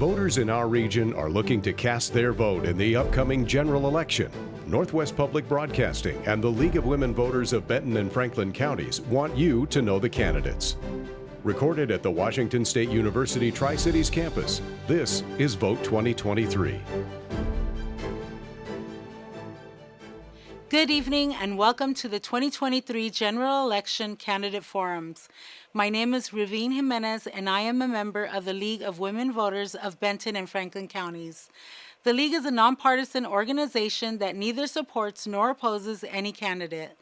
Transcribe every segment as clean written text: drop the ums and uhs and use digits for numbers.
Voters in our region are looking to cast their vote in the upcoming general election. Northwest Public Broadcasting and the League of Women Voters of Benton and Franklin counties want you to know the candidates. Recorded at the Washington State University Tri-Cities campus, this is Vote 2023. Good evening and welcome to the 2023 General Election Candidate Forums. My name is Ravine Jimenez and I am a member of the League of Women Voters of Benton and Franklin counties. The League is a nonpartisan organization that neither supports nor opposes any candidate.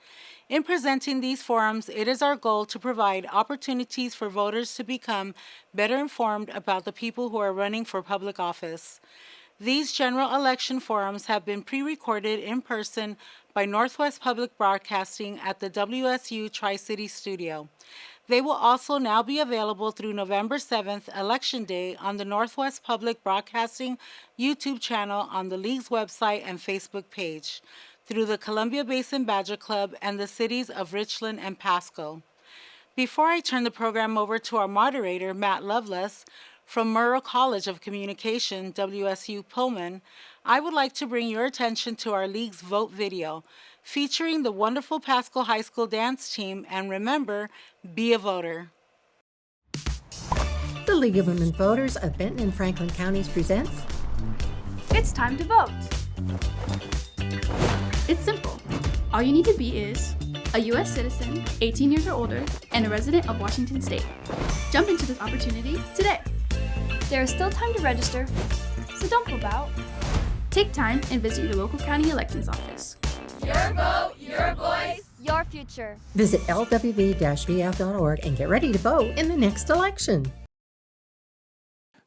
In presenting these forums, it is our goal to provide opportunities for voters to become better informed about the people who are running for public office. These general election forums have been pre-recorded in person by Northwest Public Broadcasting at the WSU Tri-City Studio. They will also now be available through November 7th, Election Day, on the Northwest Public Broadcasting YouTube channel on the League's website and Facebook page, through the Columbia Basin Badger Club and the cities of Richland and Pasco. Before I turn the program over to our moderator, Matt Loveless, from Murrow College of Communication, WSU Pullman, I would like to bring your attention to our League's Vote video, featuring the wonderful Pasco High School dance team, and remember, be a voter. The League of Women Voters of Benton and Franklin counties presents It's time to vote. It's simple. All you need to be is a U.S. citizen, 18 years or older, and a resident of Washington State. Jump into this opportunity today. There is still time to register, so don't flip out. Take time and visit your local county elections office. Your vote, your voice, your future. Visit lwv-bf.org and get ready to vote in the next election.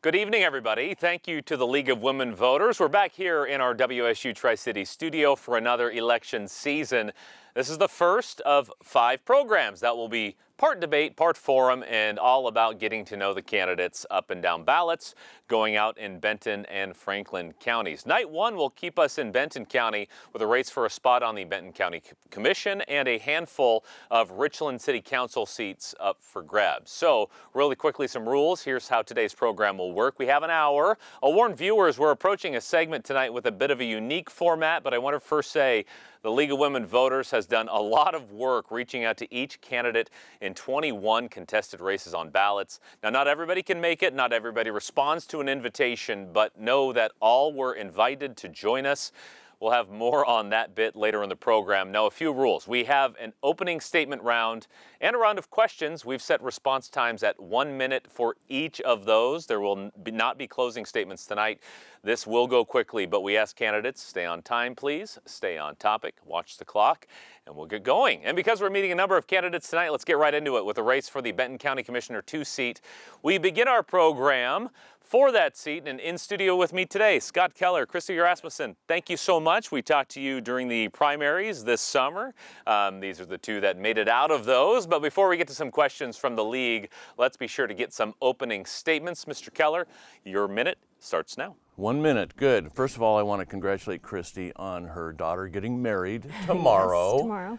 Good evening, everybody. Thank you to the League of Women Voters. We're back here in our WSU Tri-City studio for another election season. This is the first of 5 programs that will be part debate, part forum, and all about getting to know the candidates up and down ballots going out in Benton and Franklin counties. Night 1 will keep us in Benton County with a race for a spot on the Benton County Commission and a handful of Richland City Council seats up for grabs. So really quickly, some rules. Here's how today's program will work. We have an hour. I'll warn viewers we're approaching a segment tonight with a bit of a unique format, but I want to first say the League of Women Voters has done a lot of work reaching out to each candidate in 21 contested races on ballots. Now, not everybody can make it, not everybody responds to an invitation, but know that all were invited to join us. We'll have more on that bit later in the program. Now, a few rules. We have an opening statement round and a round of questions. We've set response times at 1 minute for each of those. There will not be closing statements tonight. This will go quickly, but we ask candidates, stay on time, please. Stay on topic, watch the clock, and we'll get going. And because we're meeting a number of candidates tonight, let's get right into it with a race for the Benton County Commissioner 2 seat. We begin our program for that seat, and in studio with me today, Scott Keller, Christy Rasmussen. Thank you so much. We talked to you during the primaries this summer. These are the 2 that made it out of those. But before we get to some questions from the League, let's be sure to get some opening statements. Mr. Keller, your minute starts now. 1 minute, good. First of all, I want to congratulate Christy on her daughter getting married tomorrow. Yes, tomorrow.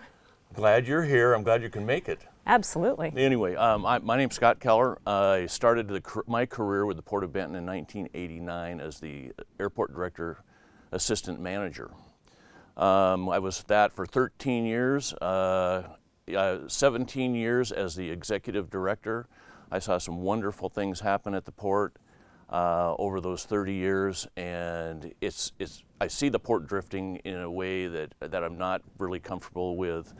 Glad you're here. I'm glad you can make it. Absolutely. Anyway, my name's Scott Keller. I started my career with the Port of Benton in 1989 as the Airport Director Assistant Manager. I was that for 13 years, 17 years as the Executive Director. I saw some wonderful things happen at the Port over those 30 years, and I see the Port drifting in a way that I'm not really comfortable with.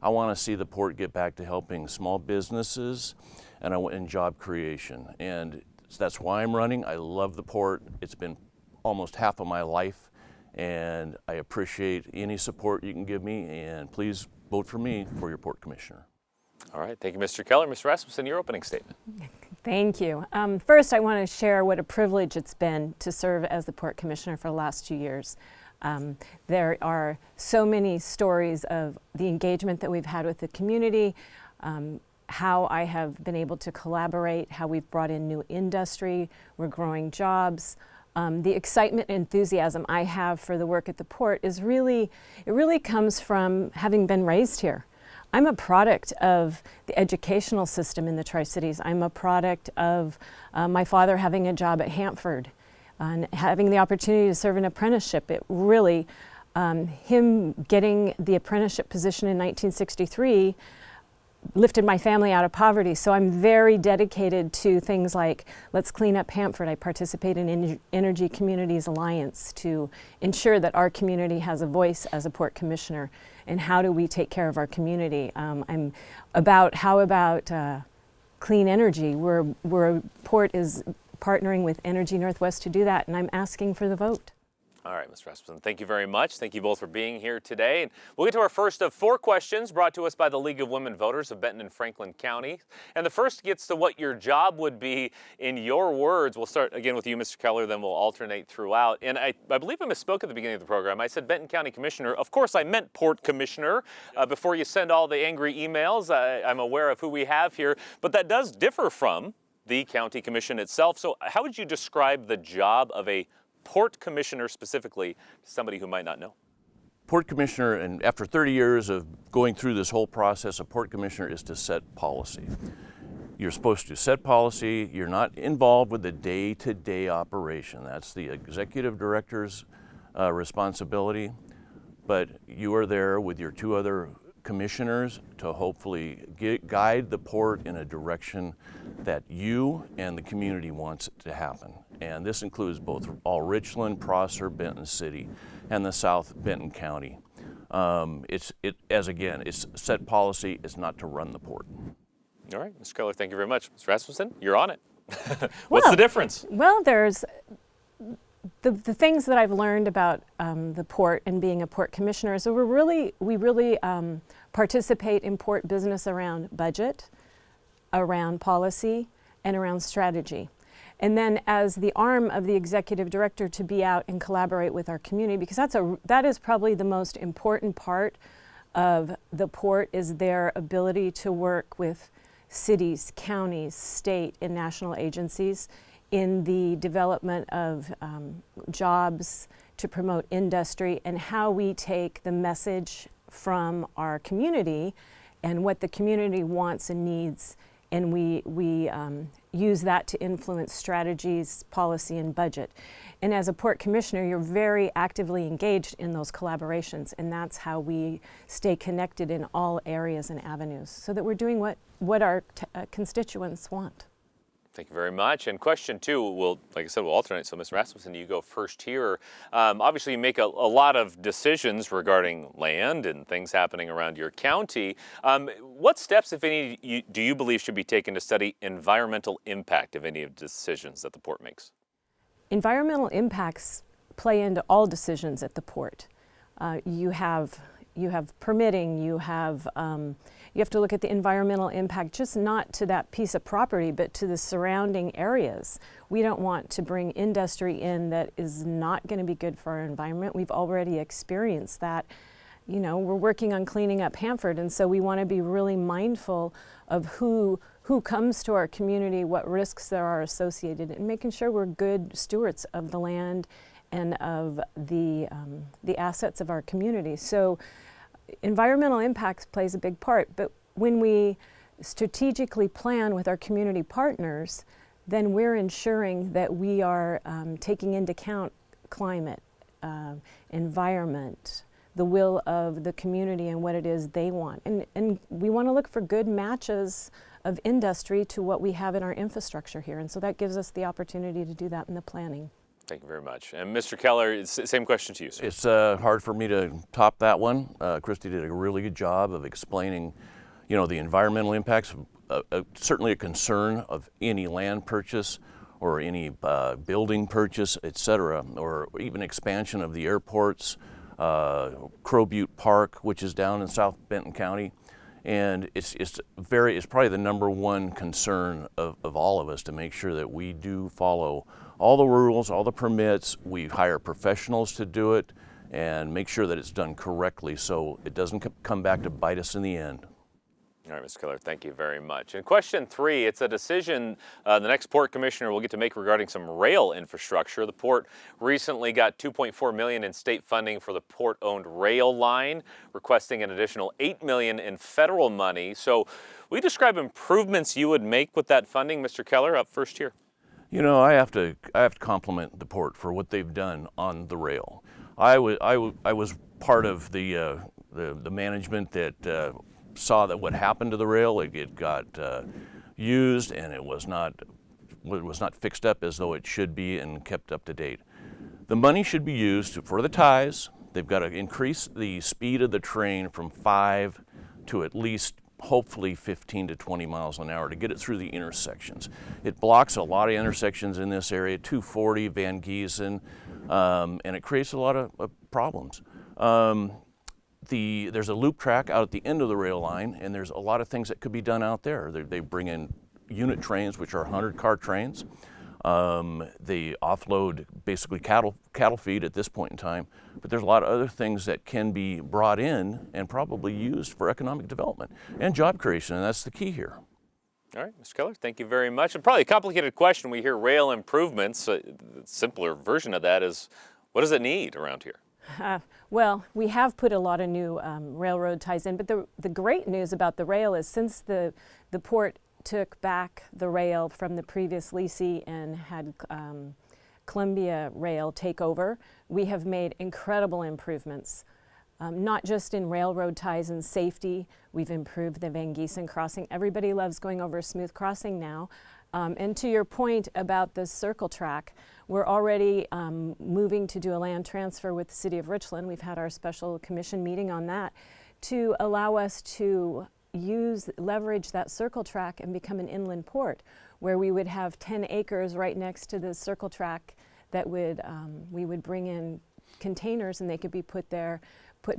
I want to see the Port get back to helping small businesses and job creation, and that's why I'm running. I love the Port. It's been almost half of my life, and I appreciate any support you can give me, and please vote for me for your Port Commissioner. All right, thank you, Mr. Keller. Ms. Rasmussen, your opening statement. Thank you. First, I want to share what a privilege it's been to serve as the Port Commissioner for the last 2 years. There are so many stories of the engagement that we've had with the community, how I have been able to collaborate, how we've brought in new industry, we're growing jobs. The excitement and enthusiasm I have for the work at the Port is really comes from having been raised here. I'm a product of the educational system in the Tri-Cities. I'm a product of my father having a job at Hanford and having the opportunity to serve an apprenticeship. It really, him getting the apprenticeship position in 1963 lifted my family out of poverty. So I'm very dedicated to things like Let's Clean Up Hanford. I participate in Energy Communities Alliance to ensure that our community has a voice as a port commissioner. And how do we take care of our community? I'm about clean energy. We're Port is partnering with Energy Northwest to do that, and I'm asking for the vote. All right, Ms. Rasmussen, thank you very much. Thank you both for being here today. And we'll get to our first of 4 questions brought to us by the League of Women Voters of Benton and Franklin County. And the first gets to what your job would be in your words. We'll start again with you, Mr. Keller, then we'll alternate throughout. And I believe I misspoke at the beginning of the program. I said Benton County Commissioner. Of course, I meant Port Commissioner. Before you send all the angry emails, I'm aware of who we have here. But that does differ from the County Commission itself. So how would you describe the job of a Port Commissioner specifically to somebody who might not know? Port Commissioner, and after 30 years of going through this whole process, a Port Commissioner is to set policy. You're supposed to set policy. You're not involved with the day-to-day operation. That's the executive director's responsibility. But you are there with your 2 other commissioners to hopefully guide the port in a direction that you and the community wants it to happen. And this includes both all Richland, Prosser, Benton City, and the South Benton County. It's set policy. It's not to run the port. All right, Mr. Keller, thank you very much. Ms. Rasmussen, you're on it. What's the difference? Well, there's the things that I've learned about the port and being a port commissioner. So we really participate in port business around budget, around policy, and around strategy. And then as the arm of the executive director to be out and collaborate with our community, because that is probably the most important part of the port, is their ability to work with cities, counties, state, and national agencies in the development of jobs to promote industry, and how we take the message from our community and what the community wants and needs, and we use that to influence strategies, policy, and budget. And as a port commissioner, you're very actively engaged in those collaborations, and that's how we stay connected in all areas and avenues, so that we're doing what our constituents want. Thank you very much. And question 2, like I said, we'll alternate. So Ms. Rasmussen, you go first here. Obviously, you make a lot of decisions regarding land and things happening around your county. What steps, if any, do you believe should be taken to study environmental impact of any of the decisions that the port makes? Environmental impacts play into all decisions at the port. You have permitting, you have to look at the environmental impact, just not to that piece of property, but to the surrounding areas. We don't want to bring industry in that is not going to be good for our environment. We've already experienced that. You know, we're working on cleaning up Hanford, and so we want to be really mindful of who comes to our community, what risks there are associated, and making sure we're good stewards of the land and of the assets of our community. So environmental impacts plays a big part, but when we strategically plan with our community partners, then we're ensuring that we are taking into account climate, environment, the will of the community and what it is they want. And we want to look for good matches of industry to what we have in our infrastructure here, and so that gives us the opportunity to do that in the planning. Thank you very much. And Mr. Keller, it's the same question to you, sir. It's hard for me to top that one. Christy did a really good job of explaining, you know, the environmental impacts, certainly a concern of any land purchase or any building purchase, et cetera, or even expansion of the airports, Crow Butte Park, which is down in South Benton County. And it's probably the number one concern of all of us, to make sure that we do follow all the rules, all the permits. We hire professionals to do it and make sure that it's done correctly so it doesn't come back to bite us in the end. All right, Mr. Keller, thank you very much. And question 3, it's a decision the next port commissioner will get to make regarding some rail infrastructure. The port recently got $2.4 million in state funding for the port-owned rail line, requesting an additional $8 million in federal money. So will you describe improvements you would make with that funding, Mr. Keller, up first here? You know, I have to compliment the port for what they've done on the rail. I was part of the management that saw that what happened to the rail. It got used, and it was not fixed up as though it should be and kept up to date. The money should be used for the ties. They've got to increase the speed of the train from 5 to at least hopefully 15 to 20 miles an hour to get it through the intersections. It blocks a lot of intersections in this area, 240, Van Giesen, and it creates a lot of problems. There's a loop track out at the end of the rail line, and there's a lot of things that could be done out there. They bring in unit trains, which are 100-car trains. They offload basically cattle feed at this point in time, but there's a lot of other things that can be brought in and probably used for economic development and job creation, and that's the key here. All right, Mr. Keller, thank you very much. And probably a complicated question. We hear rail improvements. The simpler version of that is, what does it need around here? Well, we have put a lot of new railroad ties in, but the great news about the rail is since the port took back the rail from the previous leasee and had Columbia Rail take over, we have made incredible improvements, not just in railroad ties and safety. We've improved the Van Giesen crossing. Everybody loves going over a smooth crossing now. And to your point about the circle track, we're already moving to do a land transfer with the City of Richland. We've had our special commission meeting on that to allow us to leverage that circle track and become an inland port, where we would have 10 acres right next to the circle track that would we would bring in containers and they could be put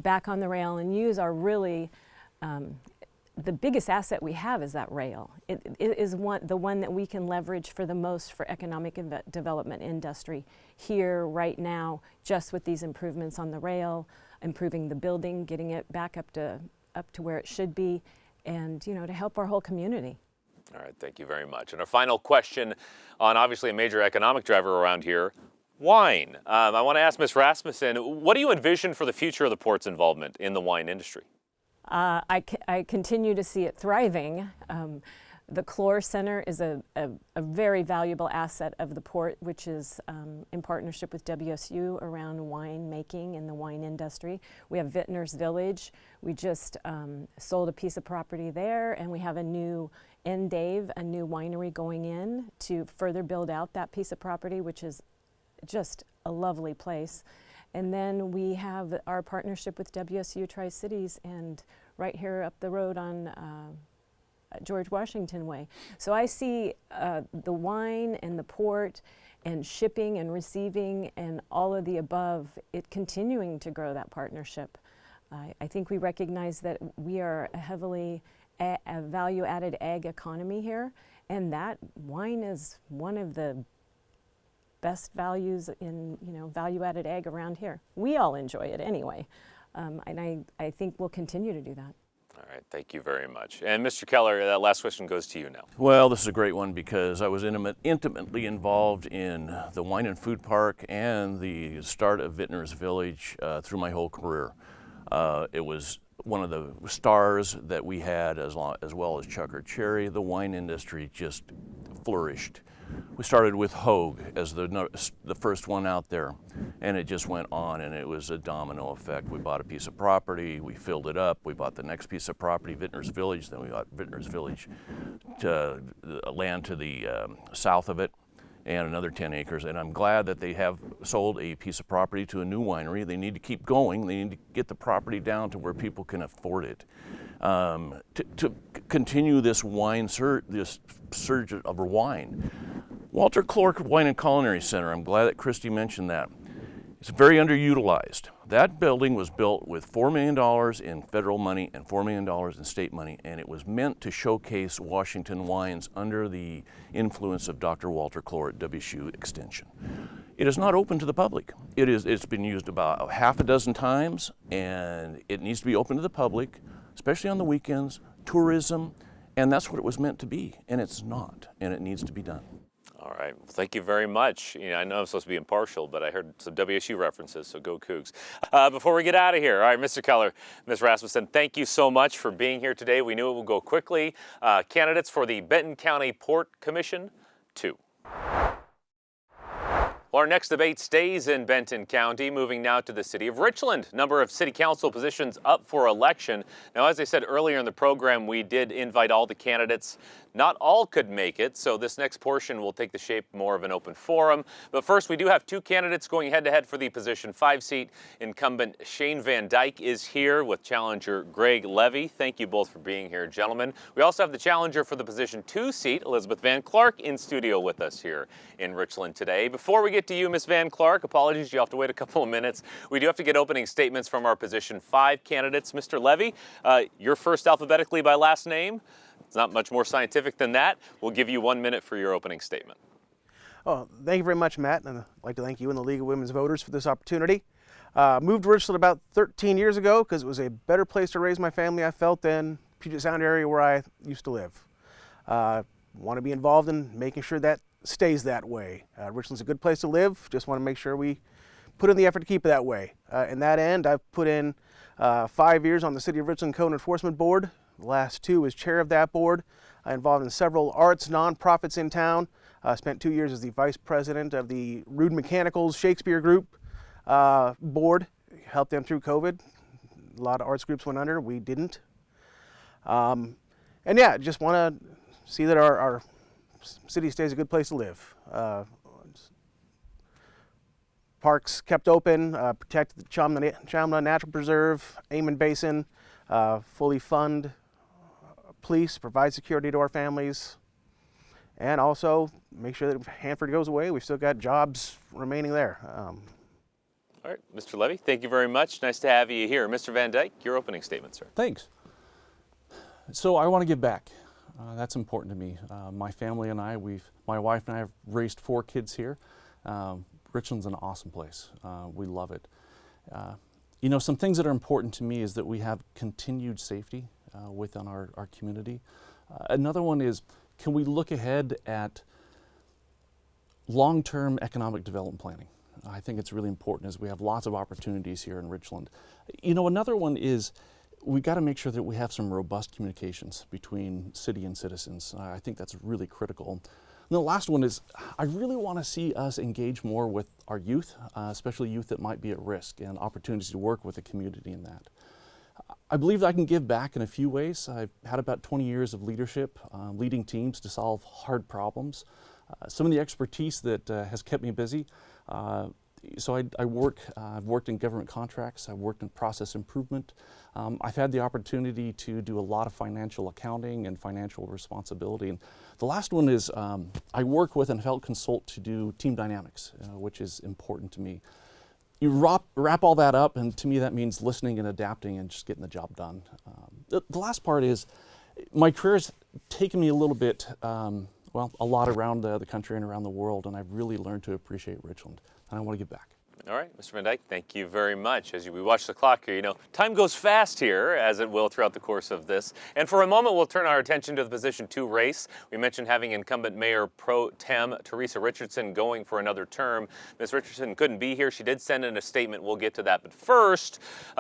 back on the rail and use our really the biggest asset we have is that rail. It is the one that we can leverage for the most for economic development industry here right now, just with these improvements on the rail, improving the building, getting it back up to where it should be, and to help our whole community. All right, thank you very much. And a final question on obviously a major economic driver around here, wine. I want to ask Ms. Rasmussen, what do you envision for the future of the port's involvement in the wine industry? I continue to see it thriving. The Clore Center is a very valuable asset of the port, which is in partnership with WSU around wine making in the wine industry. We have Vintners Village. We just sold a piece of property there, and we have a new Dave, a new winery going in to further build out that piece of property, which is just a lovely place. And then we have our partnership with WSU Tri-Cities and right here up the road on George Washington Way. So I see the wine and the port and shipping and receiving and all of the above, it continuing to grow that partnership. I think we recognize that we are a heavily a value-added ag economy here, and that wine is one of the best values in value-added ag around here. We all enjoy it anyway, and I think we'll continue to do that. All right, thank you very much. And Mr. Keller, that last question goes to you now. Well, this is a great one because I was intimately involved in the wine and food park and the start of Vintners Village through my whole career. It was one of the stars that we had as well as Chuck or Cherry. The wine industry just flourished. We started with Hogue as the first one out there, and it just went on, and it was a domino effect. We bought a piece of property, we filled it up, we bought the next piece of property, Vintners Village, then we got Vintners Village land to the south of it, and another 10 acres. And I'm glad that they have sold a piece of property to a new winery. They need to keep going. They need to get the property down to where people can afford it. To continue this this surge of wine. Walter Clark Wine and Culinary Center, I'm glad that Christy mentioned that. It's very underutilized. That building was built with $4 million in federal money and $4 million in state money, and it was meant to showcase Washington wines under the influence of Dr. Walter Clark at WSU Extension. It is not open to the public. It's been used about half a dozen times, and it needs to be open to the public, especially on the weekends, tourism, and that's what it was meant to be, and it's not, and it needs to be done. All right, well, thank you very much. I know I'm supposed to be impartial, but I heard some WSU references, so go Cougs. Before we get out of here, all right, Mr. Keller, Ms. Rasmussen, thank you so much for being here today. We knew it would go quickly. Candidates for the Benton County Port Commission, 2. Well, our next debate stays in Benton County, moving now to the city of Richland. Number of city council positions up for election. Now, as I said earlier in the program, we did invite all the candidates. Not all could make it, so this next portion will take the shape more of an open forum. But first, we do have two candidates going head-to-head for the position 5 seat. Incumbent Shane Van Dyke is here with challenger Greg Levy. Thank you both for being here, gentlemen. We also have the challenger for the position 2 seat, Elizabeth Van Clark, in studio with us here in Richland today. Before we get to you, Ms. Van Clark, apologies, you have to wait a couple of minutes. We do have to get opening statements from our position 5 candidates. Mr. Levy, you're first alphabetically by last name. It's not much more scientific than that. We'll give you 1 minute for your opening statement. Oh, thank you very much, Matt, and I'd like to thank you and the League of Women's Voters for this opportunity. Moved to Richland about 13 years ago because it was a better place to raise my family, I felt, than Puget Sound area where I used to live. Want to be involved in making sure that stays that way. Richland's a good place to live. Just want to make sure we put in the effort to keep it that way. In that end, I've put in 5 years on the City of Richland Code Enforcement Board. The last 2 as chair of that board. Involved in several arts nonprofits in town. Spent 2 years as the vice president of the Rude Mechanicals Shakespeare Group board. Helped them through COVID. A lot of arts groups went under. We didn't. And yeah, just want to see that our city stays a good place to live. Parks kept open, protect the Chamna Natural Preserve, Amon Basin, fully fund police, provide security to our families, and also make sure that if Hanford goes away, we've still got jobs remaining there. All right, Mr. Levy, thank you very much. Nice to have you here. Mr. Van Dyke, your opening statement, sir. Thanks. So I want to give back. That's important to me. My family and I, my wife and I have raised 4 kids here. Richland's an awesome place. We love it. You know, some things that are important to me is that we have continued safety within our community. Another one is, can we look ahead at long-term economic development planning? I think it's really important as we have lots of opportunities here in Richland. You know, another one is we got to make sure that we have some robust communications between city and citizens. I think that's really critical. And the last one is I really want to see us engage more with our youth, especially youth that might be at risk, and opportunities to work with the community in that. I believe that I can give back in a few ways. I've had about 20 years of leadership, leading teams to solve hard problems. Some of the expertise that has kept me busy. So I've worked in government contracts, I've worked in process improvement. I've had the opportunity to do a lot of financial accounting and financial responsibility. And the last one is I work with and help consult to do team dynamics, which is important to me. You wrap all that up, and to me that means listening and adapting and just getting the job done. The last part is my career has taken me a little bit, well, a lot around the country and around the world, and I've really learned to appreciate Richland, and I want to give back. All right, Mr. Van Dyke, thank you very much. As we watch the clock here, you know, time goes fast here, as it will throughout the course of this. And for a moment, we'll turn our attention to the position 2 race. We mentioned having incumbent Mayor Pro Tem Teresa Richardson going for another term. Ms. Richardson couldn't be here. She did send in a statement. We'll get to that. But first,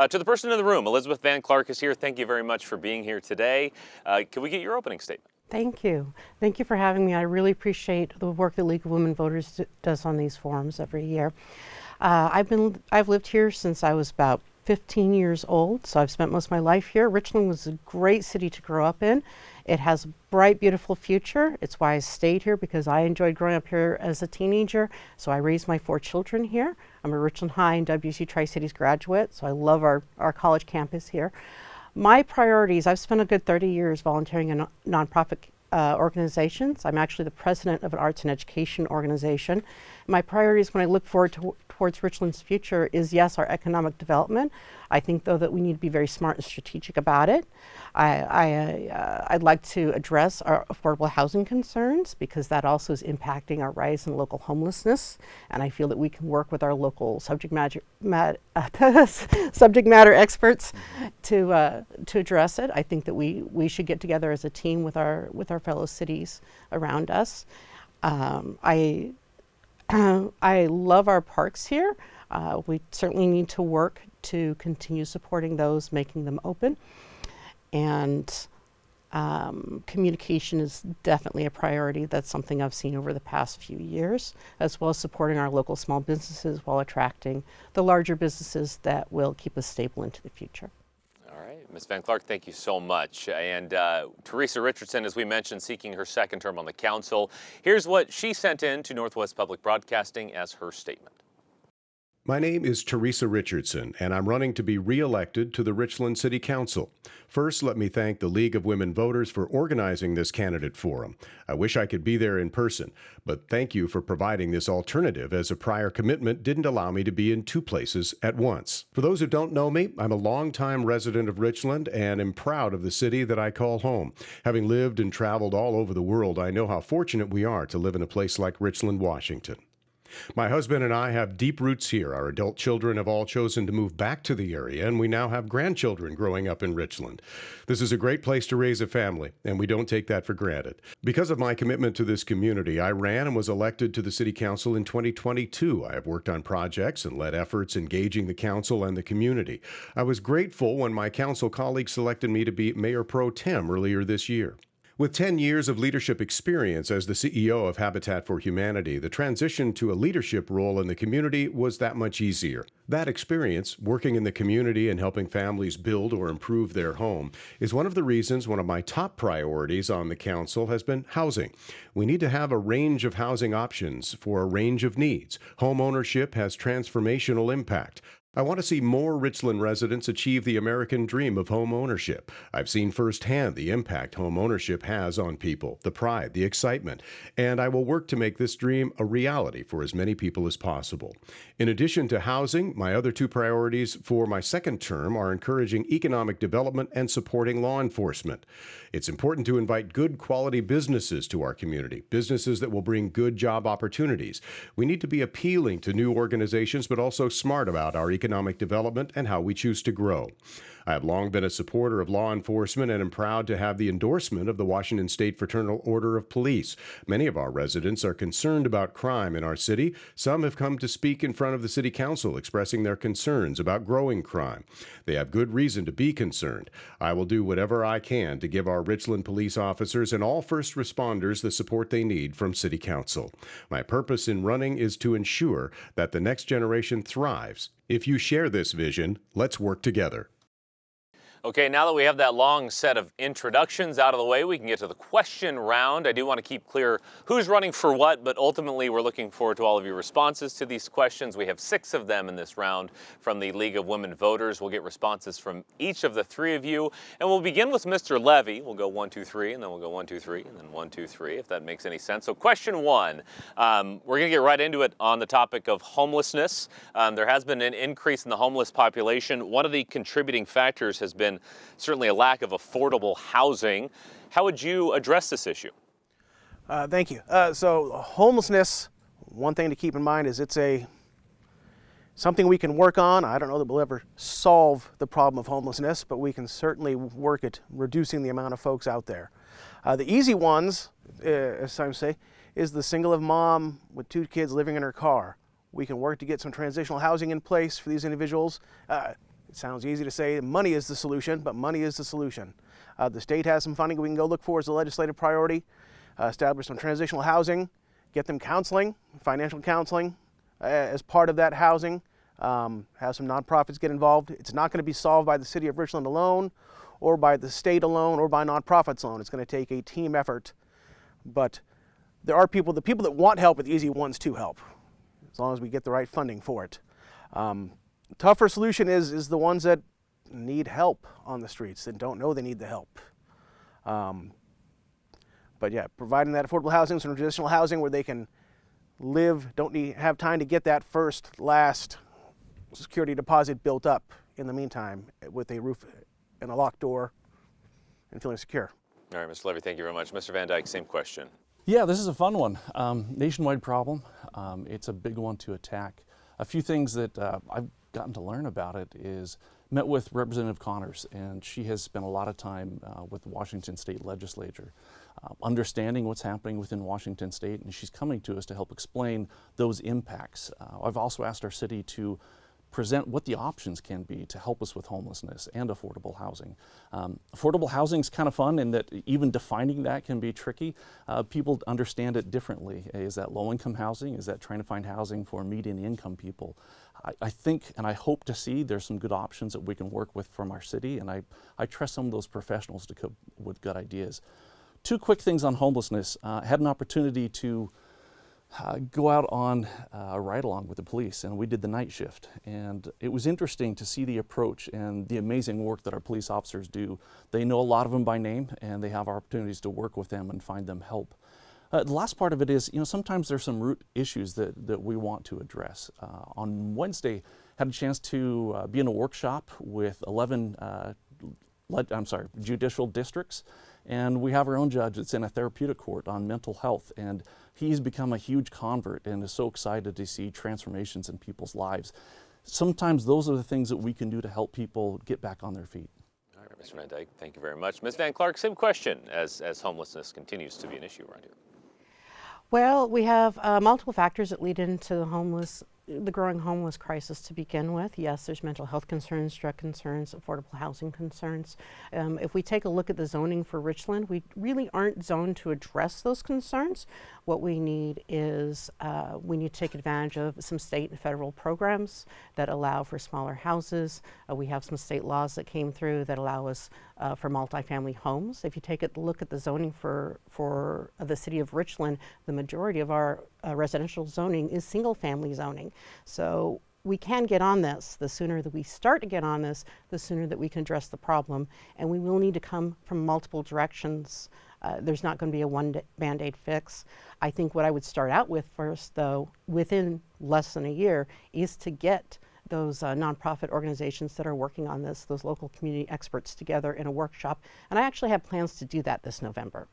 to the person in the room, Elizabeth Van Clark is here. Thank you very much for being here today. Can we get your opening statement? Thank you. Thank you for having me. I really appreciate the work the League of Women Voters does on these forums every year. I've lived here since I was about 15 years old, so I've spent most of my life here. Richland was a great city to grow up in. It has a bright, beautiful future. It's why I stayed here, because I enjoyed growing up here as a teenager, so I raised my 4 children here. I'm a Richland High and WSU Tri-Cities graduate, so I love our college campus here. My priorities, I've spent a good 30 years volunteering in nonprofit organizations. I'm actually the president of an arts and education organization. My priorities when I look forward towards Richland's future is, yes, our economic development. I think, though, that we need to be very smart and strategic about it. I'd like to address our affordable housing concerns, because that also is impacting our rise in local homelessness, and I feel that we can work with our local subject matter experts to address it. I think that we should get together as a team with our fellow cities around us. I love our parks here. We certainly need to work to continue supporting those, making them open. And Communication is definitely a priority. That's something I've seen over the past few years, as well as supporting our local small businesses while attracting the larger businesses that will keep us stable into the future. All right, Ms. Van Clark, thank you so much. And Teresa Richardson, as we mentioned, seeking her second term on the council. Here's what she sent in to Northwest Public Broadcasting as her statement. My name is Teresa Richardson, and I'm running to be re-elected to the Richland City Council. First, let me thank the League of Women Voters for organizing this candidate forum. I wish I could be there in person, but thank you for providing this alternative, as a prior commitment didn't allow me to be in two places at once. For those who don't know me, I'm a longtime resident of Richland and am proud of the city that I call home. Having lived and traveled all over the world, I know how fortunate we are to live in a place like Richland, Washington. My husband and I have deep roots here. Our adult children have all chosen to move back to the area, and we now have grandchildren growing up in Richland. This is a great place to raise a family, and we don't take that for granted. Because of my commitment to this community, I ran and was elected to the City Council in 2022. I have worked on projects and led efforts engaging the council and the community. I was grateful when my council colleagues selected me to be Mayor Pro Tem earlier this year. With 10 years of leadership experience as the CEO of Habitat for Humanity, the transition to a leadership role in the community was that much easier. That experience, working in the community and helping families build or improve their home, is one of the reasons one of my top priorities on the council has been housing. We need to have a range of housing options for a range of needs. Home ownership has transformational impact. I want to see more Richland residents achieve the American dream of home ownership. I've seen firsthand the impact home ownership has on people, the pride, the excitement, and I will work to make this dream a reality for as many people as possible. In addition to housing, my other two priorities for my second term are encouraging economic development and supporting law enforcement. It's important to invite good quality businesses to our community, businesses that will bring good job opportunities. We need to be appealing to new organizations, but also smart about our economic development and how we choose to grow. I have long been a supporter of law enforcement and am proud to have the endorsement of the Washington State Fraternal Order of Police. Many of our residents are concerned about crime in our city. Some have come to speak in front of the City Council expressing their concerns about growing crime. They have good reason to be concerned. I will do whatever I can to give our Richland police officers and all first responders the support they need from City Council. My purpose in running is to ensure that the next generation thrives. If you share this vision, let's work together. Okay, now that we have that long set of introductions out of the way, we can get to the question round. I do want to keep clear who's running for what, but ultimately we're looking forward to all of your responses to these questions. We have 6 of them in this round from the League of Women Voters. We'll get responses from each of the 3 of you, and we'll begin with Mr. Levy. We'll go 1, 2, 3, and then we'll go 1, 2, 3, and then 1, 2, 3, if that makes any sense. So question 1, we're going to get right into it on the topic of homelessness. There has been an increase in the homeless population. One of the contributing factors has been certainly a lack of affordable housing. How would you address this issue? Thank you. So homelessness, one thing to keep in mind is it's something we can work on. I don't know that we'll ever solve the problem of homelessness, but we can certainly work at reducing the amount of folks out there. The easy ones, as some say, is the single mom with 2 kids living in her car. We can work to get some transitional housing in place for these individuals. It sounds easy to say money is the solution, but money is the solution. The state has some funding we can go look for as a legislative priority, establish some transitional housing, get them counseling, financial counseling as part of that housing, have some nonprofits get involved. It's not going to be solved by the city of Richland alone, or by the state alone, or by nonprofits alone. It's going to take a team effort, but there are the people that want help are the easy ones to help, as long as we get the right funding for it. Tougher solution is the ones that need help on the streets, that don't know they need the help. But yeah, providing that affordable housing, some traditional housing where they can live, have time to get that last security deposit built up in the meantime with a roof and a locked door and feeling secure. All right, Mr. Levy, thank you very much. Mr. Van Dyke, same question. Yeah, this is a fun one. Nationwide problem. It's a big one to attack. A few things that I've gotten to learn about it is met with Representative Connors, and she has spent a lot of time with the Washington State Legislature, understanding what's happening within Washington State, and she's coming to us to help explain those impacts. I've also asked our city to present what the options can be to help us with homelessness and affordable housing. Affordable housing is kind of fun in that even defining that can be tricky. People understand it differently. Is that low-income housing? Is that trying to find housing for median income people? I think and I hope to see there's some good options that we can work with from our city, and I trust some of those professionals to come with good ideas. Two quick things on homelessness. I had an opportunity to go out on a ride-along with the police, and we did the night shift. And it was interesting to see the approach and the amazing work that our police officers do. They know a lot of them by name, and they have opportunities to work with them and find them help. The last part of it is, sometimes there's some root issues that we want to address. On Wednesday, had a chance to be in a workshop with 11 judicial districts, and we have our own judge that's in a therapeutic court on mental health, and he's become a huge convert and is so excited to see transformations in people's lives. Sometimes those are the things that we can do to help people get back on their feet. All right, Mr. Van Dyke, thank you very much. Ms. Van Clark, same question as homelessness continues to be an issue around here. Well, we have multiple factors that lead into the growing homeless crisis to begin with. Yes, there's mental health concerns, drug concerns, affordable housing concerns. If we take a look at the zoning for Richland, we really aren't zoned to address those concerns. What we need is we need to take advantage of some state and federal programs that allow for smaller houses. We have some state laws that came through that allow us for multifamily homes. If you take a look at the zoning for the city of Richland, the majority of our residential zoning is single family zoning. So we can get on this. The sooner that we start to get on this, the sooner that we can address the problem. And we will need to come from multiple directions. There's not going to be a one Band-Aid fix. I think what I would start out with first, though, within less than a year, is to get those nonprofit organizations that are working on this, those local community experts together in a workshop. And I actually have plans to do that this November.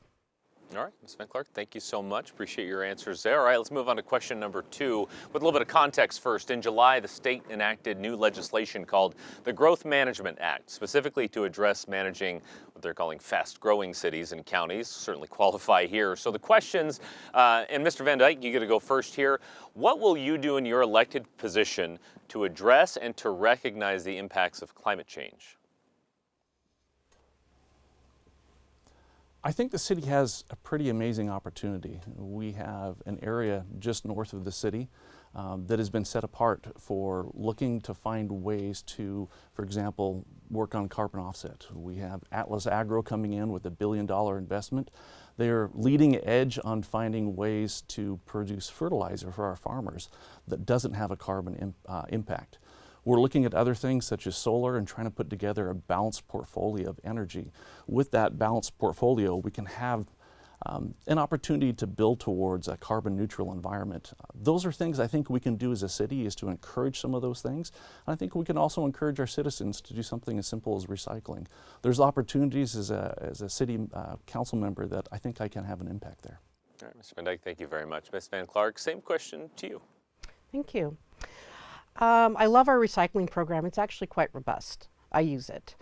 All right, Ms. Van Clark, thank you so much. Appreciate your answers there. All right, let's move on to question number 2 with a little bit of context first. In July, the state enacted new legislation called the Growth Management Act, specifically to address managing what they're calling fast-growing cities and counties. Certainly qualify here. So the questions, and Mr. Van Dyke, you get to go first here. What will you do in your elected position to address and to recognize the impacts of climate change? I think the city has a pretty amazing opportunity. We have an area just north of the city that has been set apart for looking to find ways to, for example, work on carbon offset. We have Atlas Agro coming in with $1 billion investment. They're leading edge on finding ways to produce fertilizer for our farmers that doesn't have a carbon impact. We're looking at other things such as solar and trying to put together a balanced portfolio of energy. With that balanced portfolio, we can have an opportunity to build towards a carbon neutral environment. Those are things I think we can do as a city, is to encourage some of those things. And I think we can also encourage our citizens to do something as simple as recycling. There's opportunities as a city council member that I think I can have an impact there. All right, Mr. Van Dyke, thank you very much. Ms. Van Clark, same question to you. Thank you. I love our recycling program. It's actually quite robust. I use it.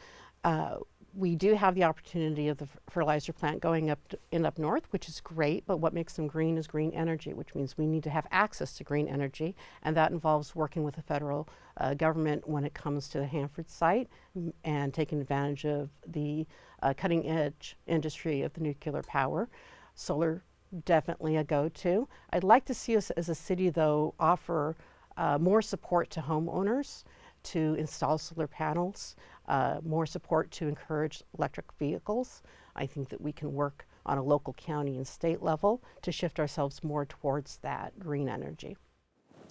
We do have the opportunity of the fertilizer plant going up north, which is great, but what makes them green is green energy, which means we need to have access to green energy, and that involves working with the federal government when it comes to the Hanford site and taking advantage of the cutting edge industry of the nuclear power. Solar, definitely a go-to. I'd like to see us as a city, though, offer more support to homeowners to install solar panels, more support to encourage electric vehicles. I think that we can work on a local, county, and state level to shift ourselves more towards that green energy.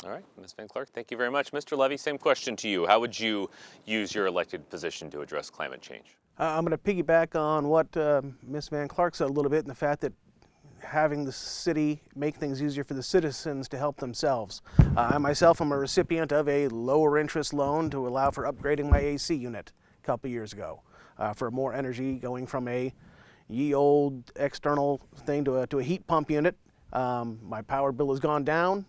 All right, Ms. Van Clark, thank you very much. Mr. Levy, same question to you. How would you use your elected position to address climate change? I'm going to piggyback on what Ms. Van Clark said a little bit, in the fact that having the city make things easier for the citizens to help themselves. I myself am a recipient of a lower interest loan to allow for upgrading my AC unit a couple years ago for more energy, going from a ye old external thing to a heat pump unit. My power bill has gone down,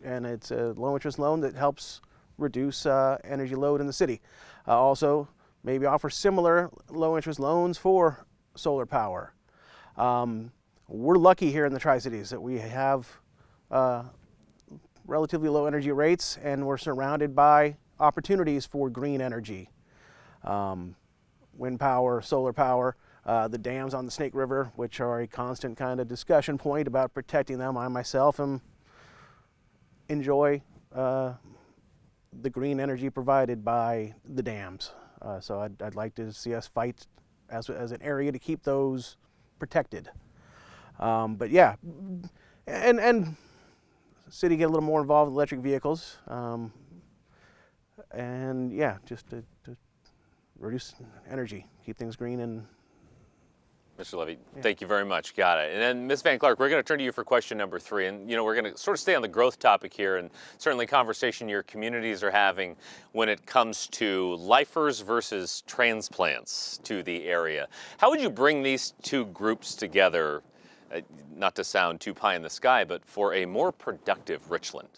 and it's a low interest loan that helps reduce energy load in the city. Also, maybe offer similar low interest loans for solar power. We're lucky here in the Tri-Cities that we have relatively low energy rates, and we're surrounded by opportunities for green energy. Wind power, solar power, the dams on the Snake River, which are a constant kind of discussion point about protecting them. I myself enjoy the green energy provided by the dams. So I'd like to see us fight as an area to keep those protected. But yeah, and the city get a little more involved with electric vehicles. And yeah, just to reduce energy, keep things green. And Mr. Levy, thank you very much. Got it. And then Ms. Van Clark, we're going to turn to you for question number 3. And, we're going to sort of stay on the growth topic here, and certainly conversation your communities are having when it comes to lifers versus transplants to the area. How would you bring these two groups together, not to sound too pie in the sky, but for a more productive Richland?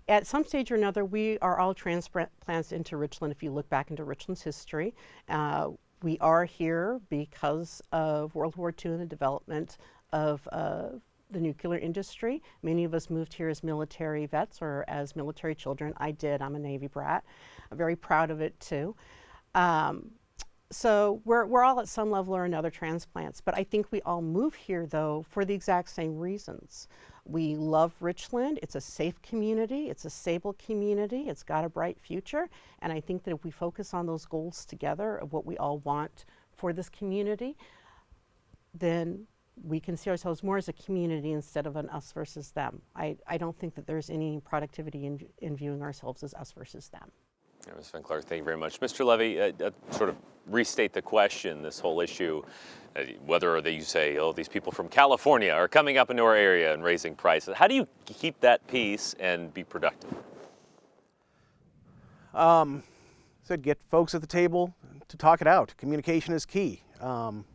At some stage or another, we are all transplants into Richland. If you look back into Richland's history, we are here because of World War II and the development of the nuclear industry. Many of us moved here as military vets or as military children. I did. I'm a Navy brat. I'm very proud of it too. So we're all at some level or another transplants, but I think we all move here though for the exact same reasons. We love Richland. It's a safe community. It's a stable community. It's got a bright future. And I think that if we focus on those goals together of what we all want for this community, then we can see ourselves more as a community instead of an us versus them. I don't think that there's any productivity in viewing ourselves as us versus them. Yeah, Ms. Van Clark, thank you very much. Mr. Levy, sort of restate the question, this whole issue, whether you say, oh, these people from California are coming up into our area and raising prices. How do you keep that peace and be productive? Said get folks at the table to talk it out. Communication is key. Had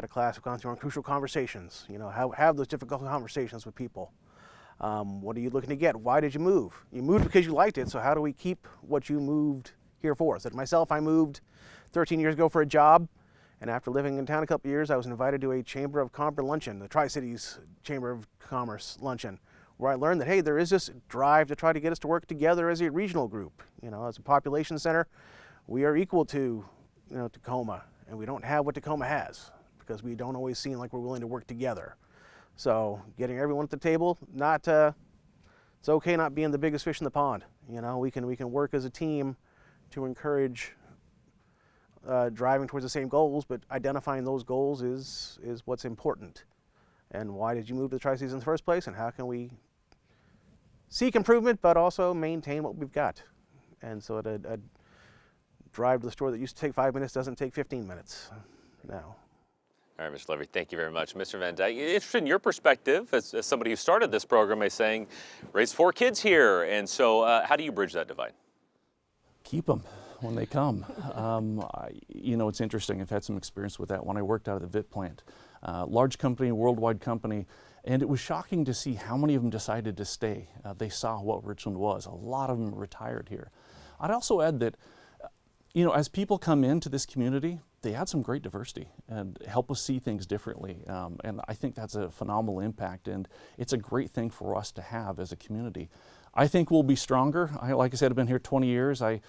a class gone through on crucial conversations. Have those difficult conversations with people. What are you looking to get? Why did you move? You moved because you liked it, so how do we keep what you moved here for? So myself, I moved 13 years ago for a job, and after living in town a couple of years, I was invited to a Chamber of Commerce luncheon, the Tri-Cities Chamber of Commerce luncheon, where I learned that, hey, there is this drive to try to get us to work together as a regional group. As a population center, we are equal to, Tacoma, and we don't have what Tacoma has because we don't always seem like we're willing to work together. So getting everyone at the table, it's okay not being the biggest fish in the pond. We can work as a team to encourage driving towards the same goals, but identifying those goals is what's important. And why did you move to the Tri-Cities in the first place, and how can we seek improvement but also maintain what we've got? And so a drive to the store that used to take 5 minutes doesn't take 15 minutes now. All right, Mr. Levy, thank you very much. Mr. Van Dyke, interested in your perspective as somebody who started this program by saying, raise 4 kids here. And so how do you bridge that divide? Keep them when they come. It's interesting. I've had some experience with that when I worked out of the VIT plant. Large company, worldwide company, and it was shocking to see how many of them decided to stay. They saw what Richland was. A lot of them retired here. I'd also add that, as people come into this community, they add some great diversity and help us see things differently. And I think that's a phenomenal impact, and it's a great thing for us to have as a community. I think we'll be stronger. Like I said, I've been here 20 years. I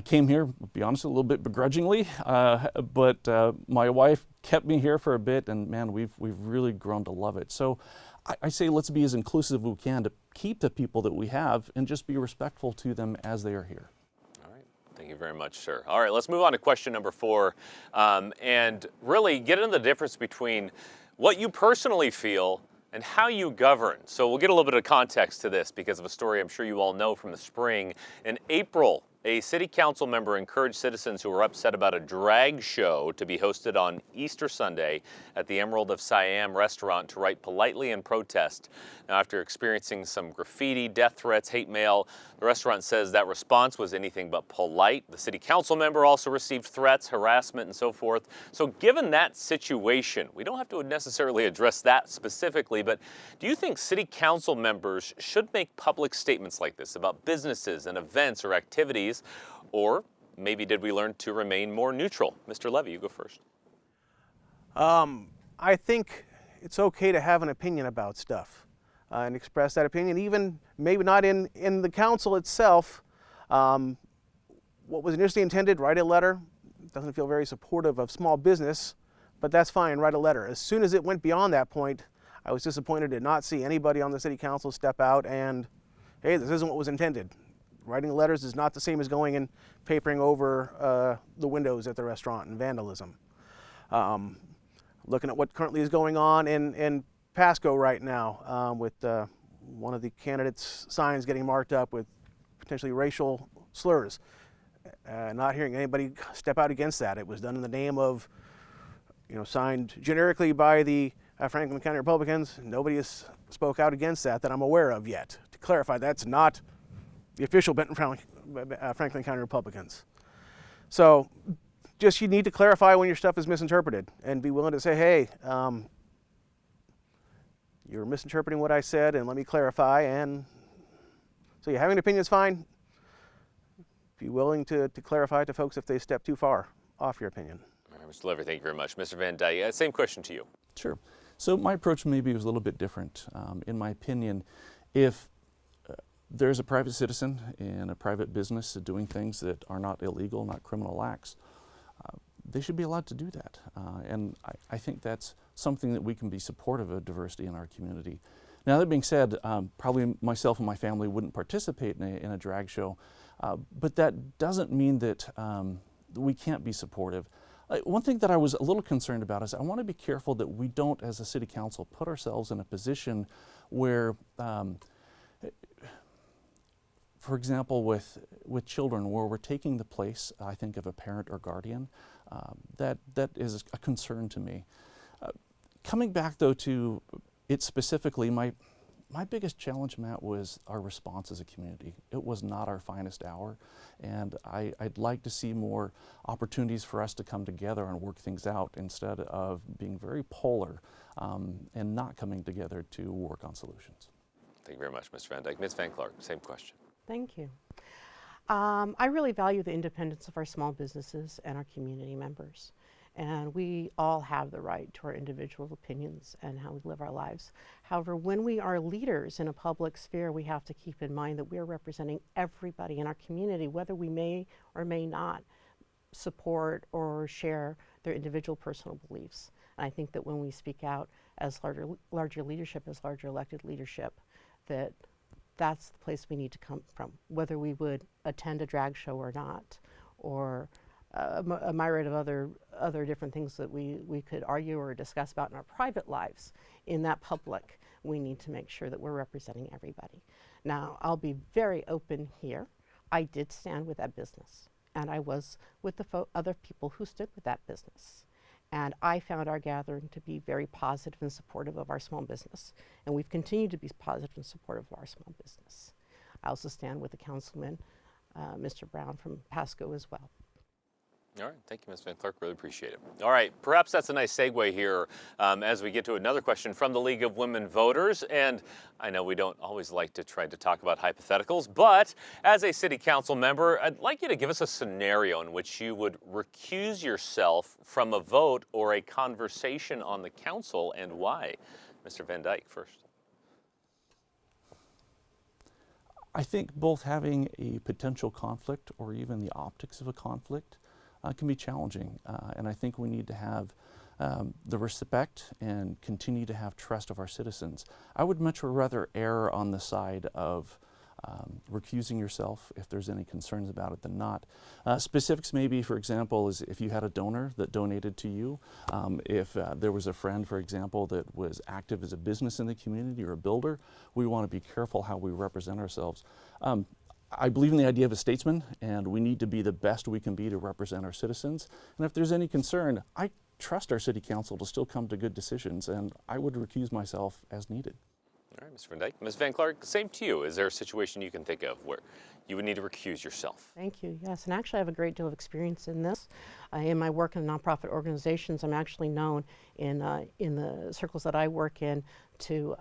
came here, to be honest, a little bit begrudgingly, but my wife kept me here for a bit, and man, we've really grown to love it. So I say let's be as inclusive as we can to keep the people that we have and just be respectful to them as they are here. Thank you very much, sir. All right, let's move on to question number 4 and really get into the difference between what you personally feel and how you govern. So we'll get a little bit of context to this because of a story I'm sure you all know from the spring. In April, a city council member encouraged citizens who were upset about a drag show to be hosted on Easter Sunday at the Emerald of Siam restaurant to write politely in protest. Now, after experiencing some graffiti, death threats, hate mail, the restaurant says that response was anything but polite. The city council member also received threats, harassment, and so forth. So given that situation, we don't have to necessarily address that specifically, but do you think city council members should make public statements like this about businesses and events or activities? Or maybe did we learn to remain more neutral? Mr. Levy, you go first. I think it's okay to have an opinion about stuff. and express that opinion, even maybe not in the council itself. What was initially intended, write a letter. Doesn't feel very supportive of small business, but that's fine, write a letter. As soon as it went beyond that point, I was disappointed to not see anybody on the city council step out and, hey, this isn't what was intended. Writing letters is not the same as going and papering over the windows at the restaurant and vandalism. Looking at what currently is going on in Pasco right now with one of the candidates' signs getting marked up with potentially racial slurs. Not hearing anybody step out against that. It was done in the name of, signed generically by the Franklin County Republicans. Nobody has spoke out against that I'm aware of yet. To clarify, that's not the official Benton Franklin County Republicans. So just you need to clarify when your stuff is misinterpreted and be willing to say, hey, you're misinterpreting what I said and let me clarify. And so having an opinion is fine. Be willing to clarify to folks if they step too far off your opinion. All right, Mr. Lever, thank you very much. Mr. Van Dyke, same question to you. Sure. So my approach maybe was a little bit different. In my opinion, if there's a private citizen in a private business doing things that are not illegal, not criminal acts, they should be allowed to do that. And I think that's something that we can be supportive of diversity in our community. Now, that being said, probably myself and my family wouldn't participate in a drag show, but that doesn't mean that we can't be supportive. One thing that I was a little concerned about is I want to be careful that we don't, as a city council, put ourselves in a position where, for example, with children, where we're taking the place, I think, of a parent or guardian. That is a concern to me. Coming back, though, to it specifically, my biggest challenge, Matt, was our response as a community. It was not our finest hour, and I'd like to see more opportunities for us to come together and work things out instead of being very polar and not coming together to work on solutions. Thank you very much, Mr. Van Dyke. Ms. Van Clark, same question. Thank you. I really value the independence of our small businesses and our community members. And we all have the right to our individual opinions and how we live our lives. However, when we are leaders in a public sphere, we have to keep in mind that we are representing everybody in our community, whether we may or may not support or share their individual personal beliefs. And I think that when we speak out as larger leadership, as larger elected leadership, that's the place we need to come from, whether we would attend a drag show or not, or a myriad of other different things that we could argue or discuss about in our private lives. In that public, we need to make sure that we're representing everybody. Now, I'll be very open here. I did stand with that business, and I was with the other people who stood with that business. And I found our gathering to be very positive and supportive of our small business. And we've continued to be positive and supportive of our small business. I also stand with the councilman, Mr. Brown from Pasco as well. All right, thank you, Ms. Van Clark, really appreciate it. All right, perhaps that's a nice segue here as we get to another question from the League of Women Voters. And I know we don't always like to try to talk about hypotheticals, but as a city council member, I'd like you to give us a scenario in which you would recuse yourself from a vote or a conversation on the council, and why. Mr. Van Dyke first. I think both having a potential conflict or even the optics of a conflict can be challenging, and I think we need to have the respect and continue to have trust of our citizens. I would much rather err on the side of recusing yourself if there's any concerns about it than not. Specifics maybe, for example, is if you had a donor that donated to you, if there was a friend, for example, that was active as a business in the community or a builder, we want to be careful how we represent ourselves. I believe in the idea of a statesman, and we need to be the best we can be to represent our citizens. And if there's any concern, I trust our city council to still come to good decisions, and I would recuse myself as needed. All right, Mr. Van Dyke. Ms. Van Clark, same to you. Is there a situation you can think of where you would need to recuse yourself? Thank you. Yes, and actually I have a great deal of experience in this. In my work in nonprofit organizations, I'm actually known in the circles that I work in to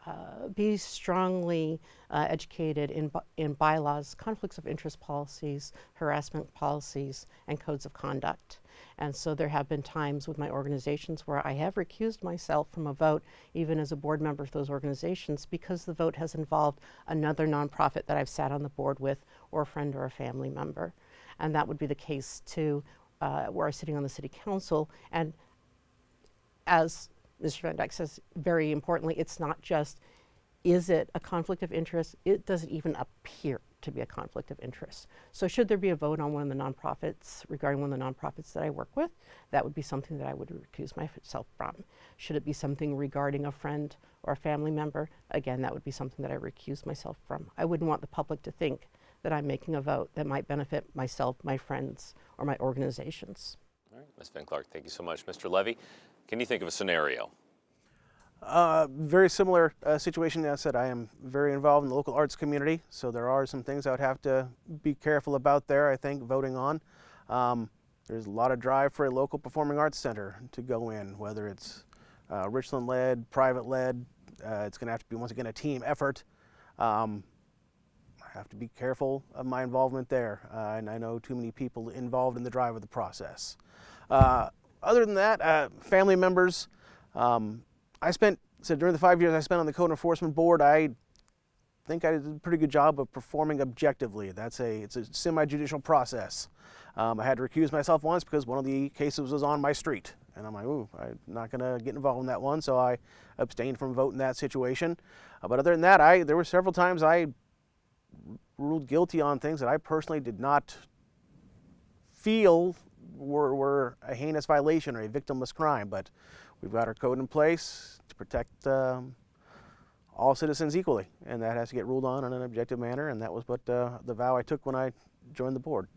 be strongly educated in bylaws, conflicts of interest policies, harassment policies, and codes of conduct. And so there have been times with my organizations where I have recused myself from a vote, even as a board member of those organizations, because the vote has involved another nonprofit that I've sat on the board with, or a friend or a family member. And that would be the case too, where I'm sitting on the city council. And as Mr. Van Dyke says, very importantly, it's not just, is it a conflict of interest? It doesn't even appear to be a conflict of interest. So should there be a vote on one of the nonprofits, regarding one of the nonprofits that I work with, that would be something that I would recuse myself from. Should it be something regarding a friend or a family member, again, that would be something that I recuse myself from. I wouldn't want the public to think that I'm making a vote that might benefit myself, my friends, or my organizations. All right, Ms. Van Clark, thank you so much. Mr. Levy, can you think of a scenario? Very similar situation. As I said, I am very involved in the local arts community, so there are some things I would have to be careful about there, I think, voting on. There's a lot of drive for a local performing arts center to go in, whether it's Richland-led, private-led. It's going to have to be, once again, a team effort. I have to be careful of my involvement there, and I know too many people involved in the drive of the process. Other than that, family members, during the 5 years I spent on the Code Enforcement Board, I think I did a pretty good job of performing objectively. It's a semi-judicial process. I had to recuse myself once because one of the cases was on my street. And I'm like, ooh, I'm not going to get involved in that one, so I abstained from voting in that situation. But other than that, there were several times I ruled guilty on things that I personally did not feel were a heinous violation or a victimless crime. But we've got our code in place to protect all citizens equally, and that has to get ruled on in an objective manner, and that was what the vow I took when I joined the board.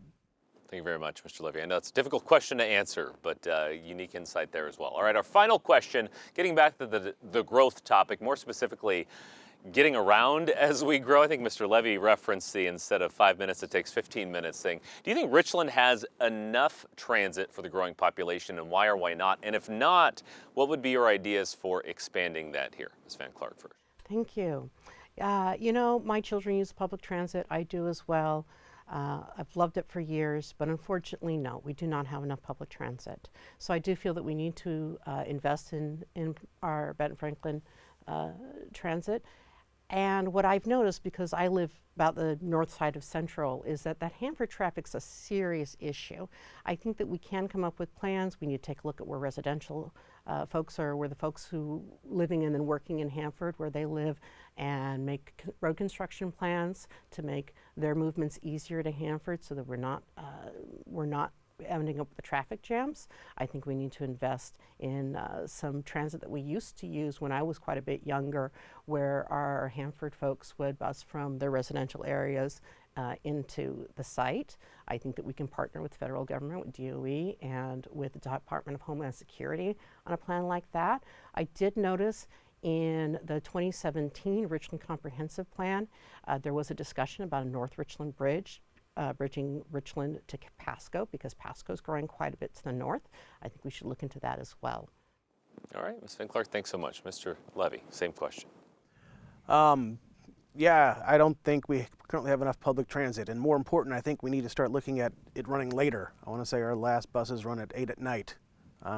Thank you very much, Mr. Levy. I know it's a difficult question to answer, but unique insight there as well. All right, our final question, getting back to the growth topic, more specifically, getting around as we grow. I think Mr. Levy referenced the instead of 5 minutes, it takes 15 minutes thing. Do you think Richland has enough transit for the growing population, and why or why not? And if not, what would be your ideas for expanding that here? Ms. Van Clark first. Thank you. You know, my children use public transit. I do as well. I've loved it for years, but unfortunately, no, we do not have enough public transit. So I do feel that we need to invest in our Benton Franklin transit. And what I've noticed, because I live about the north side of Central, is that Hanford traffic's a serious issue. I think that we can come up with plans. We need to take a look at where residential folks are, where the folks who living in and working in Hanford, where they live, and make road construction plans to make their movements easier to Hanford, so that we're not ending up with the traffic jams. I think we need to invest in some transit that we used to use when I was quite a bit younger, where our Hanford folks would bus from their residential areas into the site. I think that we can partner with the federal government, with DOE, and with the Department of Homeland Security on a plan like that. I did notice in the 2017 Richland Comprehensive Plan, there was a discussion about a North Richland Bridge, bridging Richland to Pasco, because Pasco is growing quite a bit to the north. I think we should look into that as well. All right, Ms. Van Clark, thanks so much. Mr. Levy, same question. Yeah, I don't think we currently have enough public transit, and more important, I think we need to start looking at it running later. I want to say our last buses run at 8 at night,